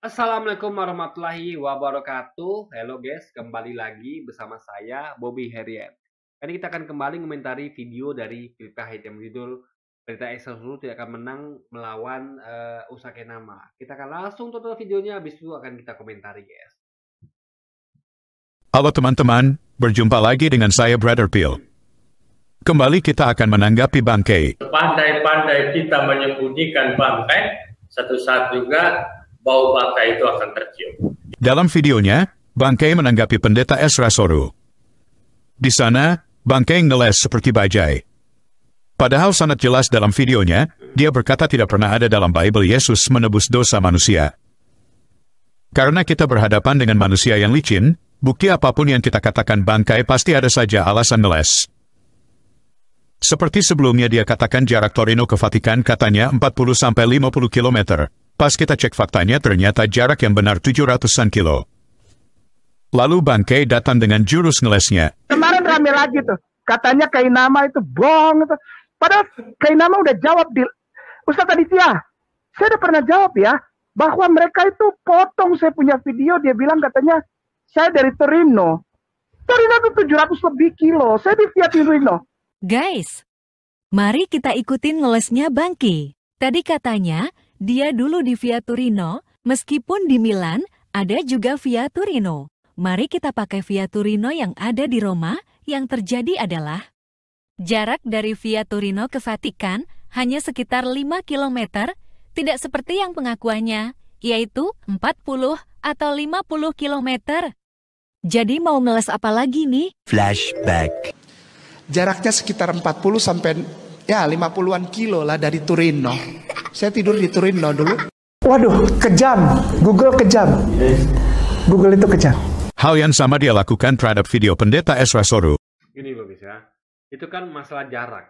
Assalamualaikum warahmatullahi wabarakatuh. Halo guys, kembali lagi bersama saya Bobby Herian. Kali ini kita akan kembali mengomentari video dari Filkah yang berjudul Pelita Excelsior tidak akan menang melawan Usake Nama. Kita akan langsung tonton videonya, habis itu akan kita komentari guys. Halo teman-teman, berjumpa lagi dengan saya Brother Peel. Kembali kita akan menanggapi bangkai. Pandai-pandai kita menyembunyikan bangkai, satu saat juga bau bangkai itu akan tercium. Dalam videonya, bangkai menanggapi pendeta Ezra Soru. Di sana, bangkai ngeles seperti bajai. Padahal sangat jelas dalam videonya, dia berkata tidak pernah ada dalam Bible Yesus menebus dosa manusia. Karena kita berhadapan dengan manusia yang licin, bukti apapun yang kita katakan bangkai pasti ada saja alasan ngeles. Seperti sebelumnya dia katakan jarak Torino ke Vatikan katanya 40-50 km. Pas kita cek faktanya ternyata jarak yang benar 700-an kilo. Lalu bangkai datang dengan jurus ngelesnya. Kemarin rame lagi tuh, katanya Kainama itu bohong itu. Padahal Kainama udah jawab di Ustaz Aditya. Saya udah pernah jawab ya, bahwa mereka itu potong saya punya video, dia bilang katanya saya dari Torino. Torino itu 700 lebih kilo, saya di Fiat Torino. Guys, mari kita ikutin ngelesnya Bangki. Tadi katanya, dia dulu di Fiat Torino, meskipun di Milan, ada juga Fiat Torino. Mari kita pakai Fiat Torino yang ada di Roma, yang terjadi adalah jarak dari Fiat Torino ke Vatikan hanya sekitar 5 km, tidak seperti yang pengakuannya, yaitu 40 atau 50 km. Jadi mau ngeles apa lagi nih? Flashback. Jaraknya sekitar 40 sampai 50-an kilo lah dari Torino. Saya tidur di Torino dulu. Waduh, kejam. Google kejam. Google itu kejam. Hal yang sama dia lakukan terhadap video pendeta Ezra Soru. Gini loh guys ya, itu kan masalah jarak.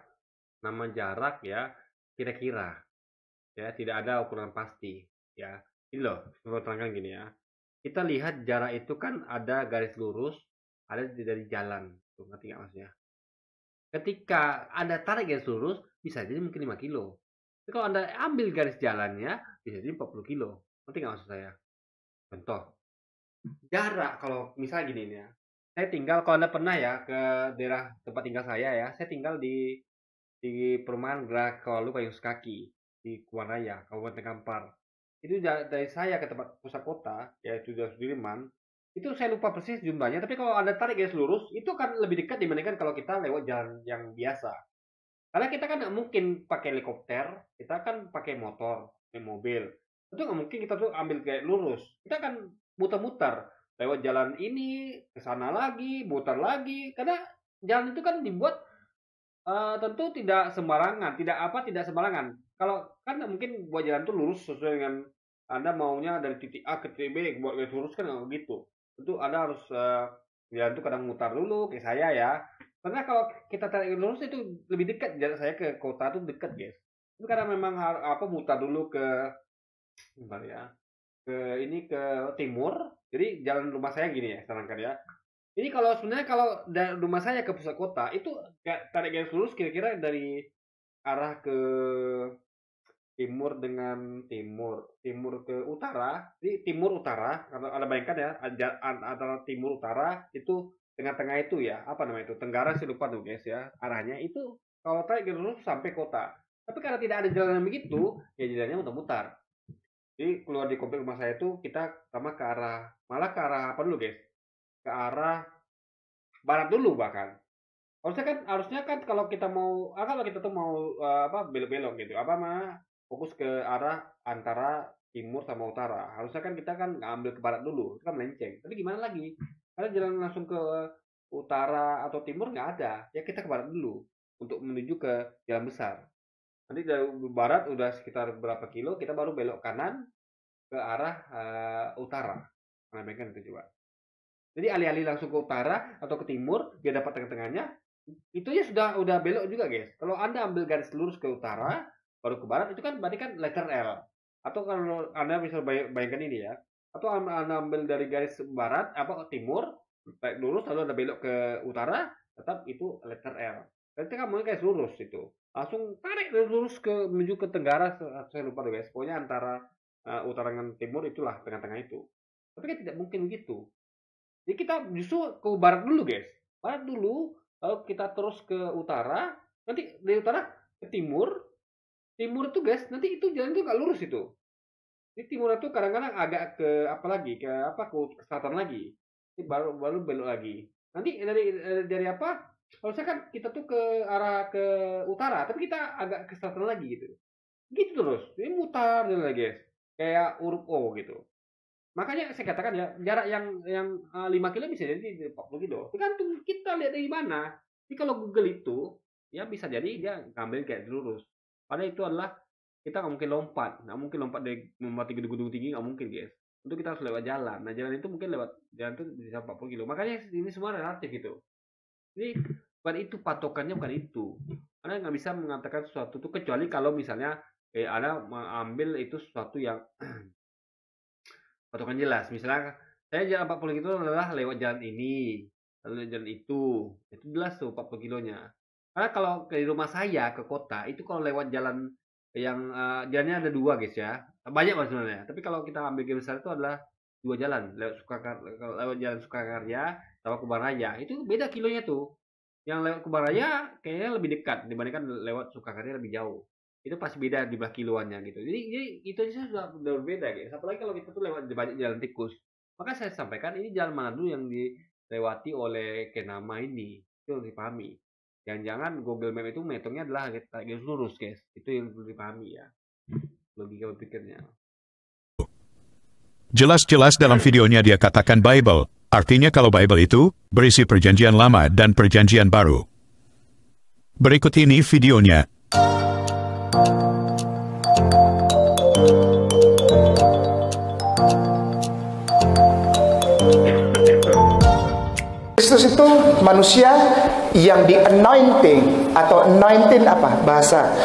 Nama jarak ya, kira-kira. Ya, tidak ada ukuran pasti. Ya, ini loh, saya terangkan gini ya. Kita lihat jarak itu kan ada garis lurus, ada dari jalan. Tuh, ngerti nggak maksudnya? Ketika Anda tarik garis lurus, bisa jadi mungkin 5 kilo. Tapi kalau Anda ambil garis jalannya, bisa jadi 40 kilo. Ngerti nggak maksud saya? Contoh, jarak kalau misalnya gini nih ya. Saya tinggal, kalau Anda pernah ya ke daerah tempat tinggal saya ya, saya tinggal di perumahan Grak Kawalu Payung Sekaki di Kuaraya, Kabupaten Kampar. Itu dari saya ke tempat pusat kota, yaitu di Sudirman, itu saya lupa persis jumlahnya, tapi kalau Anda tarik garis lurus, itu akan lebih dekat dibandingkan kalau kita lewat jalan yang biasa. Karena kita kan nggak mungkin pakai helikopter, kita kan pakai motor, pakai mobil. Itu nggak mungkin kita tuh ambil kayak lurus. Kita akan muter-muter lewat jalan ini, ke sana lagi, muter lagi. Karena jalan itu kan dibuat tentu tidak sembarangan, tidak sembarangan. Kalau kan nggak mungkin buat jalan tuh lurus sesuai dengan Anda maunya dari titik A ke titik B, buat garis lurus kan nggak begitu. Tentu Anda harus jalan itu kadang mutar dulu kayak saya ya. Karena kalau kita tarik lurus itu lebih dekat, jarak saya ke kota itu dekat guys. Itu karena memang mutar dulu ke bentar ya, ke timur. Jadi jalan rumah saya gini ya, sarankan ya. Ini kalau sebenarnya kalau dari rumah saya ke pusat kota itu tarik garis lurus kira-kira dari arah ke timur dengan timur ke utara. Jadi timur utara, kalau Anda bayangkan ya, antara timur utara itu tengah-tengah itu ya, apa namanya itu, Tenggara, saya lupa tuh guys ya, arahnya itu kalau tarik garis lurus sampai kota. Tapi karena tidak ada jalan yang begitu, ya jalannya muter-muter. Jadi keluar di komplek rumah saya itu kita sama ke arah, malah ke arah apa dulu guys? Ke arah barat dulu bahkan. Harusnya kan kalau kita tuh mau belok-belok gitu, fokus ke arah antara timur sama utara. Harusnya kan kita kan ngambil ke barat dulu, itu kan melenceng. Tapi gimana lagi? Karena jalan langsung ke utara atau timur nggak ada, ya kita ke barat dulu untuk menuju ke jalan besar. Nanti dari barat udah sekitar berapa kilo, kita baru belok kanan ke arah utara. Nah, bayangkan itu coba. Jadi alih-alih langsung ke utara atau ke timur, biar dapat tengah-tengahnya, itu ya udah belok juga guys. Kalau Anda ambil garis lurus ke utara, baru ke barat, itu kan berarti kan letter L. Atau kalau Anda bisa bayangkan ini ya, atau Anda ambil dari garis barat, timur, baik lurus, lalu Anda belok ke utara, tetap itu letter L. Berarti kamu garis lurus itu. Langsung tarik lurus menuju ke tenggara, saya lupa tuh guys. Pokoknya antara utara dengan timur itulah tengah-tengah itu. Tapi kan tidak mungkin begitu. Jadi kita justru ke barat dulu, guys. Barat dulu, lalu kita terus ke utara, nanti dari utara ke timur. Timur itu, guys, nanti itu jalan itu nggak lurus itu. Di timur itu kadang-kadang agak ke ke selatan lagi. Ini baru belok lagi. Nanti dari kalau saya kan kita tuh ke arah ke utara, tapi kita agak ke selatan lagi gitu. Gitu terus. Ini mutar lagi, guys. Kayak huruf O gitu. Makanya saya katakan ya, jarak yang 5 kilo bisa jadi 40 kilo. Tergantung kita lihat dari mana. Jadi kalau Google itu, ya bisa jadi dia ngambil kayak lurus. Padahal itu adalah kita nggak mungkin lompat dari melewati gedung-gedung tinggi, nggak mungkin, guys. Untuk kita harus lewat jalan. Nah, jalan itu mungkin lewat jalan itu bisa 40 kilo. Makanya ini semua relatif gitu. Jadi bukan itu patokannya, bukan itu. Anda nggak bisa mengatakan sesuatu itu kecuali kalau misalnya Anda mengambil itu sesuatu yang patokan jelas. Misalnya saya jalan 40 kilo adalah lewat jalan ini, lalu jalan itu jelas tuh 40 kilonya. Karena kalau dari rumah saya ke kota itu kalau lewat jalan yang jalannya ada 2, guys ya, banyak sebenarnya. Tapi kalau kita ambil game besar itu adalah 2 jalan, lewat jalan Sukakarya sama Kubangraya itu beda kilonya tuh. Yang lewat Kubangraya kayaknya lebih dekat dibandingkan lewat Sukakarya lebih jauh. Itu pasti beda di belah kiloannya gitu. Jadi itu aja sudah berbeda, guys. Apalagi kalau kita tuh lewat banyak jalan tikus. Maka saya sampaikan ini jalan mana dulu yang dilewati oleh Kenama ini. Itu harus dipahami. Jangan-jangan Google Map itu metodenya adalah garis lurus, guys. Itu yang perlu dipahami ya. Logika berpikirnya. Jelas-jelas dalam videonya dia katakan Bible. Artinya kalau Bible itu berisi perjanjian lama dan perjanjian baru. Berikut ini videonya. Kristus itu manusia yang di anointing atau anointing bahasa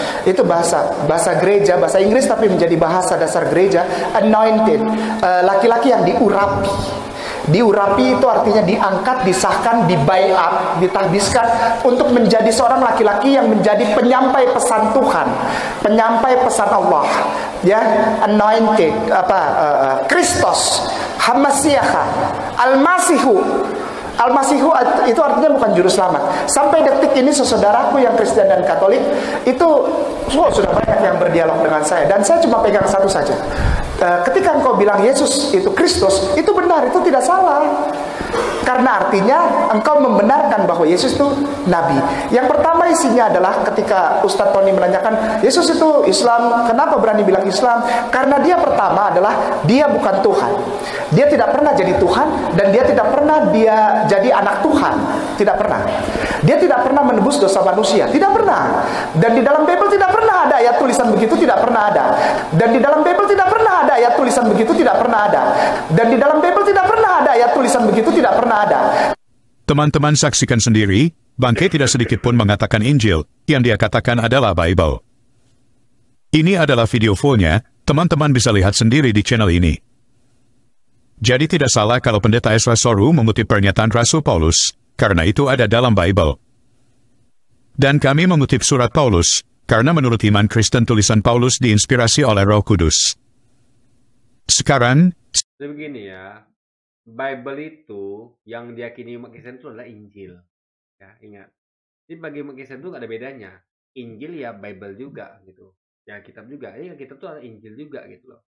gereja, bahasa Inggris tapi menjadi bahasa dasar gereja. Anointed, laki-laki yang diurapi itu artinya diangkat, disahkan, dibaiat, ditahbiskan untuk menjadi seorang laki-laki yang menjadi penyampai pesan Tuhan, penyampai pesan Allah. Ya, anointed, Kristus, Hamasiah, Al-Masihu itu artinya bukan juru selamat. Sampai detik ini saudaraku yang Kristen dan Katolik itu sudah banyak yang berdialog dengan saya, dan saya cuma pegang satu saja. Ketika engkau bilang Yesus itu Kristus, itu benar, itu tidak salah. Karena artinya engkau membenarkan bahwa Yesus itu Nabi. Yang pertama isinya adalah ketika Ustadz Tony menanyakan Yesus itu Islam, kenapa berani bilang Islam? Karena dia pertama adalah dia bukan Tuhan. Dia tidak pernah jadi Tuhan, dan dia tidak pernah dia jadi anak Tuhan. Tidak pernah. Dia tidak pernah menebus dosa manusia. Tidak pernah. Dan di dalam Bible tidak pernah ada ayat tulisan begitu, tidak pernah ada. Dan di dalam Bible tidak pernah ada ayat tulisan begitu, tidak pernah ada. Dan di dalam Bible tidak pernah ada ayat tulisan begitu, tidak pernah ada. Teman-teman saksikan sendiri, Bangke tidak sedikit pun mengatakan Injil, yang dia katakan adalah Bible. Ini adalah video fullnya, teman-teman bisa lihat sendiri di channel ini. Jadi tidak salah kalau pendeta Ezra Soru mengutip pernyataan Rasul Paulus, karena itu ada dalam Bible. Dan kami mengutip surat Paulus, karena menurut iman Kristen tulisan Paulus diinspirasi oleh Roh Kudus. Sekarang, jadi begini ya, Bible itu yang diyakini umat Kristen itu adalah Injil. Ya, ingat. Jadi bagi umat Kristen itu nggak ada bedanya. Injil ya Bible juga gitu. Ya kitab juga. Ini kitab itu adalah Injil juga gitu loh.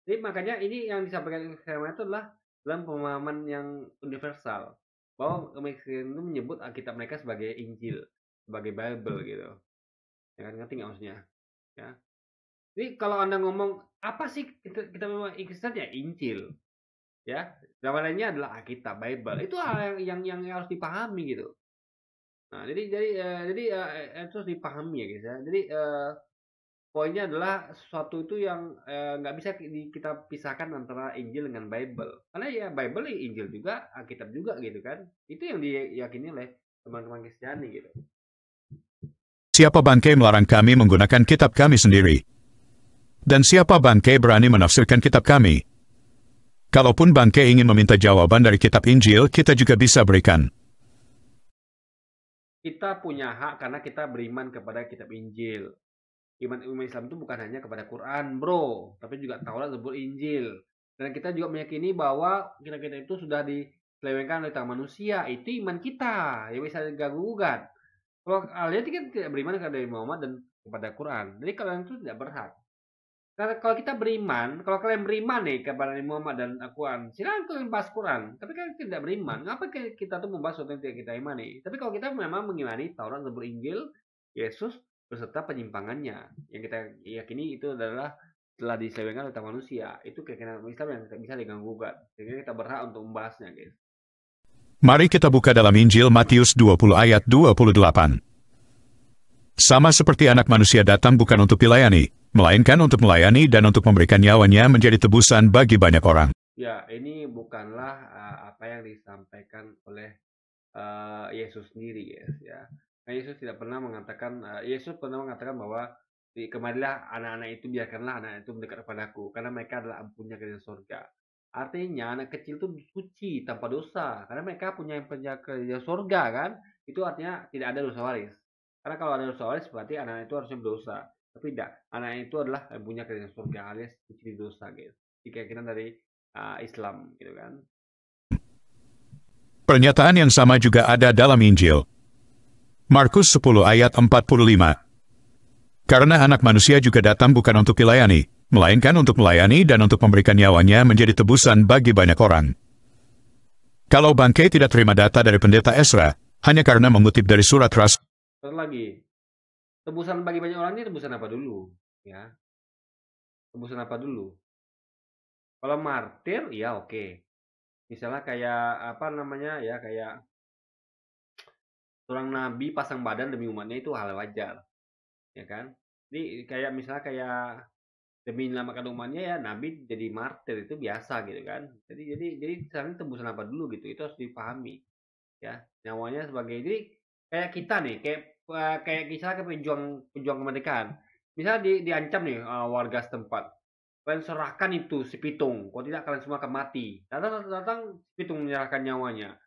Jadi makanya ini yang disampaikan saya itu adalah dalam pemahaman yang universal. Bahwa umat Kristen itu menyebut kitab mereka sebagai Injil, sebagai Bible gitu. Ya kan, ngerti nggak maksudnya? Ya. Jadi kalau Anda ngomong apa sih kita memang Kristen ya Injil. Ya, nama lainnya adalah Alkitab, Bible. Itu hal yang harus dipahami gitu. Nah, jadi itu harus dipahami ya guys ya. Jadi poinnya adalah sesuatu itu yang nggak bisa kita pisahkan antara Injil dengan Bible. Karena ya Bible Injil juga, Alkitab juga gitu kan. Itu yang diyakini oleh teman-teman Kristiani gitu. siapa Bangke melarang kami menggunakan kitab kami sendiri? Dan siapa Bangke berani menafsirkan kitab kami? Kalaupun Bangke ingin meminta jawaban dari kitab Injil, kita juga bisa berikan. Kita punya hak karena kita beriman kepada kitab Injil. iman Islam itu bukan hanya kepada Quran, bro, tapi juga Taurat, Zabur, Injil. Dan kita juga meyakini bahwa kita itu sudah diselewengkan oleh tangan manusia. Itu iman kita yang bisa diganggu gugat. Kalau kalian kan tidak beriman kepada Muhammad dan kepada Quran, jadi kalian itu tidak berhak. Karena kalau kita beriman, kalau kalian beriman nih kepada Muhammad dan Al-Quran, silakan kalian bahas Quran. Tapi kan tidak beriman, ngapa kita tuh membahas sesuatu yang tidak kita imani? Tapi kalau kita memang mengimani Taurat, Zabur, Injil, Yesus beserta penyimpangannya, yang kita yakini itu adalah telah diselewengkan oleh manusia, itu keyakinan Islam yang tidak bisa diganggu gugat. Sehingga kita berhak untuk membahasnya, guys. Mari kita buka dalam Injil Matius 20 ayat 28. Sama seperti anak manusia datang bukan untuk dilayani, melainkan untuk melayani dan untuk memberikan nyawanya menjadi tebusan bagi banyak orang. Ya, ini bukanlah apa yang disampaikan oleh Yesus sendiri, guys. Ya. Nah, Yesus tidak pernah mengatakan, Yesus pernah mengatakan bahwa kemarilah anak-anak itu, biarkanlah anak itu mendekat kepadaku, karena mereka adalah ampunnya kerajaan surga. Artinya anak kecil itu suci tanpa dosa, karena mereka punya kerajaan surga kan. Itu artinya tidak ada dosa waris. Karena kalau ada dosa waris berarti anak itu harusnya berdosa. Tapi tidak, anak itu adalah yang punya kerajaan surga alias suci dosa, guys. Ini keyakinan dari Islam, gitu kan. Pernyataan yang sama juga ada dalam Injil Markus 10 ayat 45. Karena anak manusia juga datang bukan untuk dilayani, melainkan untuk melayani dan untuk memberikan nyawanya menjadi tebusan bagi banyak orang. Kalau Bangkei tidak terima data dari pendeta Ezra, hanya karena mengutip dari surat Rasul. Terus lagi, tebusan bagi banyak orang ini tebusan apa dulu? Ya, tebusan apa dulu? Kalau martir, ya oke. Misalnya kayak apa namanya ya, kayak seorang nabi pasang badan demi umatnya, itu hal wajar, ya kan? Jadi kayak misalnya kayak demi menyelamatkan umatnya ya, nabi jadi martir, itu biasa gitu kan. Jadi sekarang tebusan apa dulu gitu, itu harus dipahami ya, nyawanya sebagai, jadi kayak kita nih, kayak misalnya pejuang kemerdekaan, misalnya diancam nih warga setempat, kalian serahkan itu si Pitung, kalau tidak kalian semua akan mati. Datang si Pitung menyerahkan nyawanya,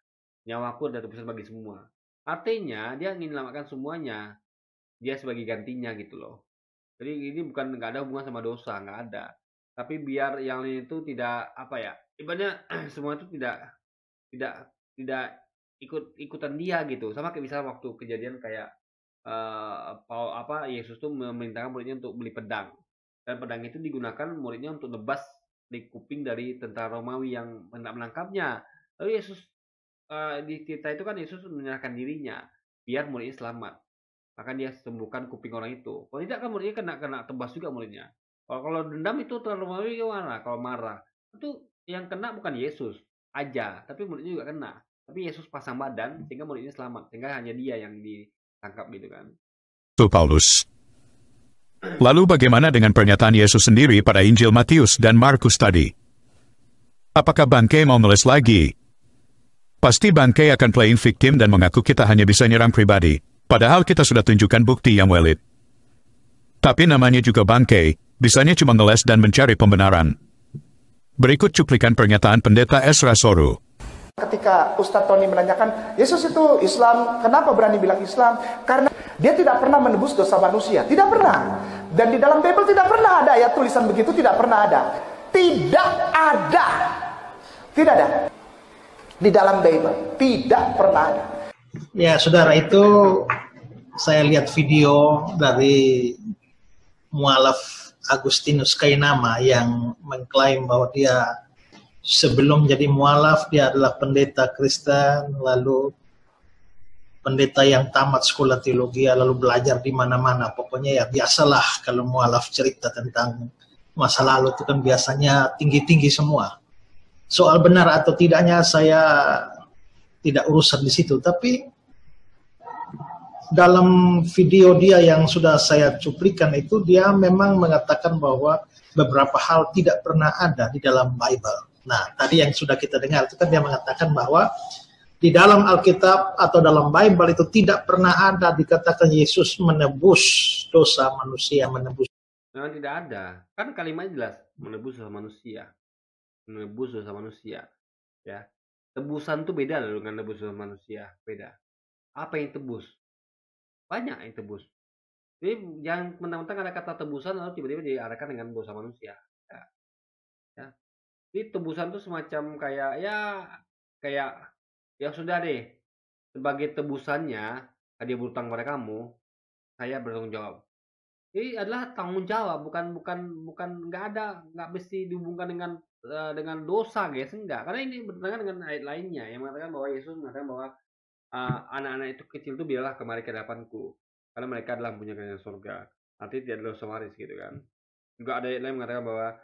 nyawaku adalah tebusan bagi semua. Artinya dia ingin menyelamatkan semuanya, dia sebagai gantinya gitu loh. Jadi ini bukan, nggak ada hubungan sama dosa, nggak ada. Tapi biar yang lain itu tidak apa ya, ibaratnya semua itu tidak ikutan dia gitu. Sama kayak misalnya waktu kejadian kayak Yesus tuh memerintahkan muridnya untuk beli pedang, dan pedang itu digunakan muridnya untuk nebas di kuping dari tentara Romawi yang hendak menangkapnya. Lalu Yesus di cerita itu kan Yesus menyerahkan dirinya biar muridnya selamat. Maka dia sembuhkan kuping orang itu. Kalau tidak kan muridnya kena tebas juga muridnya. Kalau dendam itu terlalu Romawi gimana? Kalau marah itu yang kena bukan Yesus aja, tapi muridnya juga kena. Tapi Yesus pasang badan sehingga muridnya selamat, sehingga hanya dia yang ditangkap gitu kan. Paulus. Lalu bagaimana dengan pernyataan Yesus sendiri pada Injil Matius dan Markus tadi? Apakah Bangkei mau meles lagi? Pasti Bangkei akan playing victim dan mengaku kita hanya bisa nyerang pribadi. Padahal kita sudah tunjukkan bukti yang valid. Tapi namanya juga Bangkei, bisanya cuma ngeles dan mencari pembenaran. Berikut cuplikan pernyataan pendeta Ezra Soru. Ketika Ustadz Tony menanyakan, Yesus itu Islam, kenapa berani bilang Islam? Karena dia tidak pernah menebus dosa manusia. Tidak pernah. Dan di dalam Bible tidak pernah ada ayat tulisan begitu, tidak pernah ada. Tidak ada. Tidak ada. Di dalam Bible tidak pernah ada. Ya, saudara, itu saya lihat video dari mualaf Agustinus Kainama yang mengklaim bahwa dia sebelum jadi mualaf dia adalah pendeta Kristen, lalu pendeta yang tamat sekolah teologi, lalu belajar di mana-mana. Pokoknya ya biasalah kalau mualaf cerita tentang masa lalu itu kan biasanya tinggi-tinggi semua. Soal benar atau tidaknya saya tidak urusan di situ, tapi dalam video dia yang sudah saya cuplikan itu dia memang mengatakan bahwa beberapa hal tidak pernah ada di dalam Bible. Nah, tadi yang sudah kita dengar itu kan dia mengatakan bahwa di dalam Alkitab atau dalam Bible itu tidak pernah ada dikatakan Yesus menebus dosa manusia, menebus. Memang tidak ada. Kan kalimatnya jelas, menebus dosa manusia. Menebus dosa manusia. Ya. Tebusan itu beda loh dengan menebus dosa manusia, beda. Apa yang tebus? Banyak yang tebus. Jadi jangan mentang-mentang ada kata tebusan lalu tiba-tiba diarahkan dengan dosa manusia. Ya, ya. Jadi tebusan itu semacam kayak ya sudah deh, sebagai tebusannya dia berutang pada kamu, saya bertanggung jawab. Jadi adalah tanggung jawab, bukan nggak mesti dihubungkan dengan dosa, guys, enggak. Karena ini bertentangan dengan ayat lainnya yang mengatakan bahwa Yesus mengatakan bahwa anak-anak itu kecil itu biarlah kemari ke hadapanku, karena mereka adalah punya kerajaan surga. Nanti tidak ada dosa waris gitu kan. Juga ada ayat lain mengatakan bahwa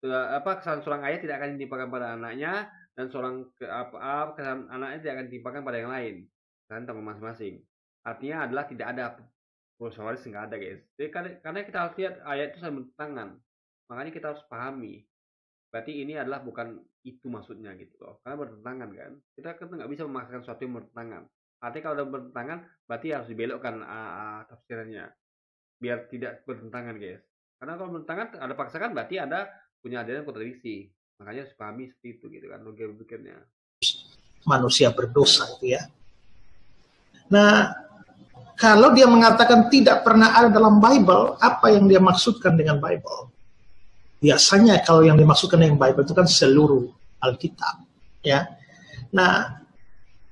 kesalahan seorang ayah tidak akan ditimpakan pada anaknya, dan kesalahan anaknya tidak akan ditimpakan pada yang lain. Kalian tanggung masing-masing. Artinya adalah tidak ada dosa waris, nggak ada, guys. Jadi karena kita harus lihat ayat itu saling bertentangan, makanya kita harus pahami. Berarti ini adalah bukan itu maksudnya gitu loh, karena bertentangan kan. Kita nggak bisa memaksakan sesuatu yang bertentangan. Artinya kalau udah bertentangan, berarti harus dibelokkan tafsirannya biar tidak bertentangan, guys. Karena kalau bertentangan ada paksakan, berarti ada punya adanya kontradiksi. Makanya harus pahami seperti itu gitu kan logika berpikirnya. Manusia berdosa itu ya. Nah, kalau dia mengatakan tidak pernah ada dalam Bible, apa yang dia maksudkan dengan Bible? Biasanya kalau yang dimaksudkan dengan Bible itu kan seluruh Alkitab, ya. Nah,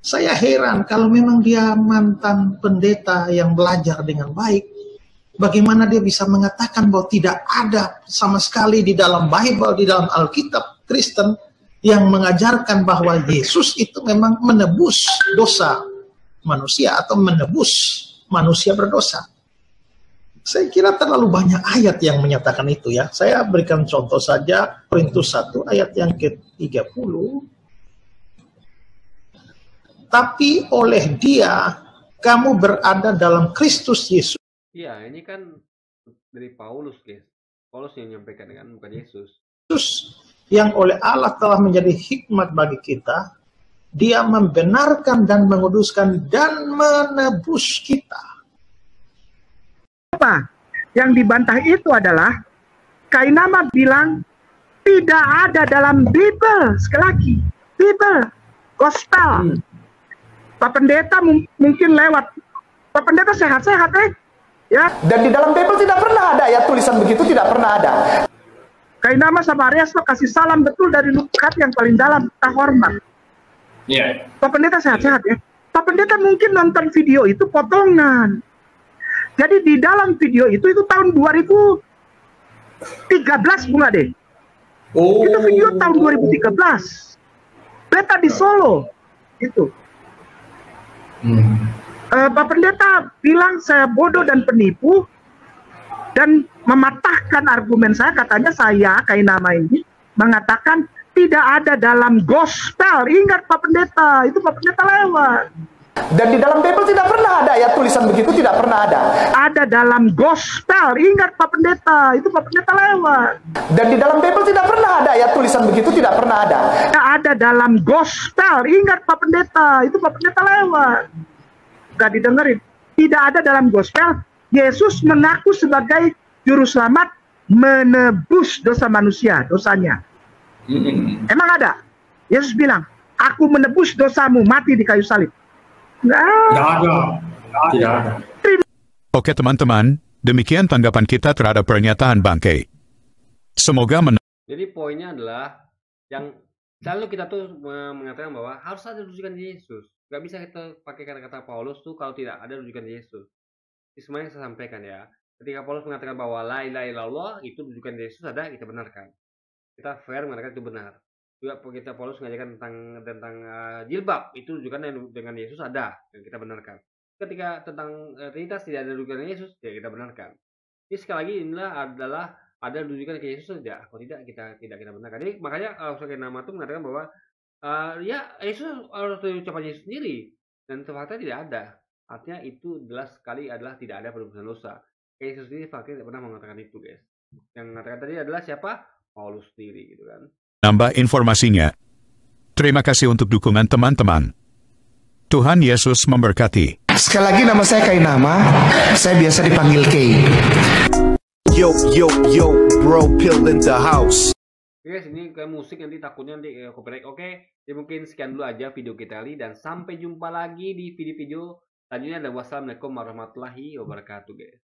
saya heran kalau memang dia mantan pendeta yang belajar dengan baik, bagaimana dia bisa mengatakan bahwa tidak ada sama sekali di dalam Bible, di dalam Alkitab Kristen yang mengajarkan bahwa Yesus itu memang menebus dosa manusia atau menebus manusia berdosa. Saya kira terlalu banyak ayat yang menyatakan itu ya. Saya berikan contoh saja, Korintus 1 ayat yang ke-30. Tapi oleh dia, kamu berada dalam Kristus Yesus. Iya, ini kan dari Paulus, guys. Paulus yang menyampaikan kan, bukan Yesus. Yesus yang oleh Allah telah menjadi hikmat bagi kita. Dia membenarkan dan menguduskan dan menebus kita. Apa yang dibantah itu adalah Kainama bilang tidak ada dalam Bible. Sekali lagi, Bible, Gospel. Pak Pendeta mungkin lewat. Pak Pendeta sehat-sehat, ya. Dan di dalam Bible tidak pernah ada ya tulisan begitu, tidak pernah ada. Kainama sama Ariasto kasih salam betul dari lubuk yang paling dalam, kita hormat. Iya. Pak Pendeta sehat-sehat ya. Pak Pendeta mungkin nonton video itu potongan. Jadi di dalam video itu tahun 2013 Bung Ade. Oh. Itu video tahun 2013. Pendeta di Solo. Itu. Pak Pendeta bilang saya bodoh dan penipu dan mematahkan argumen saya. Katanya saya, Kainama ini, mengatakan tidak ada dalam Gospel. Ingat Pak Pendeta, itu Pak Pendeta lewat. Dan di dalam Bible tidak pernah ada ya tulisan begitu, tidak pernah ada. Ada dalam Gospel. Ingat Pak Pendeta, itu Pak Pendeta lewat. Dan di dalam Bible tidak pernah ada ya tulisan begitu, tidak pernah ada. Ada dalam Gospel. Ingat Pak Pendeta, itu Pak Pendeta lewat. Gak didengerin. Tidak ada dalam Gospel. Yesus mengaku sebagai juru selamat menebus dosa manusia, dosanya. Emang ada? Yesus bilang, aku menebus dosamu, mati di kayu salib. Nggak ada. Tidak ada. Oke teman-teman, demikian tanggapan kita terhadap pernyataan Bangke. Semoga Jadi poinnya adalah yang selalu kita tuh mengatakan bahwa harus ada rujukan Yesus. Gak bisa kita pakai kata-kata Paulus tuh kalau tidak ada rujukan Yesus. Ini semuanya saya sampaikan ya. Ketika Paulus mengatakan bahwa la ilaha illallah itu rujukan Yesus ada, kita benarkan. Kita fair mengatakan itu benar. Juga kita Paulus mengajarkan tentang jilbab itu rujukan dengan Yesus ada, dan kita benarkan. Ketika tentang Trinitas tidak ada rujukan Yesus, ya kita benarkan. Jadi sekali lagi inilah adalah ada rujukan ke Yesus saja. Kalau tidak kita benarkan. Jadi makanya Kainama itu mengatakan bahwa ya Yesus harus ucapan Yesus sendiri, dan ternyata tidak ada. Artinya itu jelas sekali adalah tidak ada penebusan dosa. Yesus sendiri fakir tidak pernah mengatakan itu, guys. Yang mengatakan tadi adalah siapa? Paulus sendiri gitu kan. nambah informasinya. Terima kasih untuk dukungan teman-teman. Tuhan Yesus memberkati. Sekali lagi nama saya Kainama, saya biasa dipanggil Kay. Yo, bro, pill in the house. Oke guys, ini ke musik nanti takutnya nanti copyright. Oke, jadi mungkin sekian dulu aja video kita kali, dan sampai jumpa lagi di video-video selanjutnya. Dan wassalamualaikum warahmatullahi wabarakatuh guys.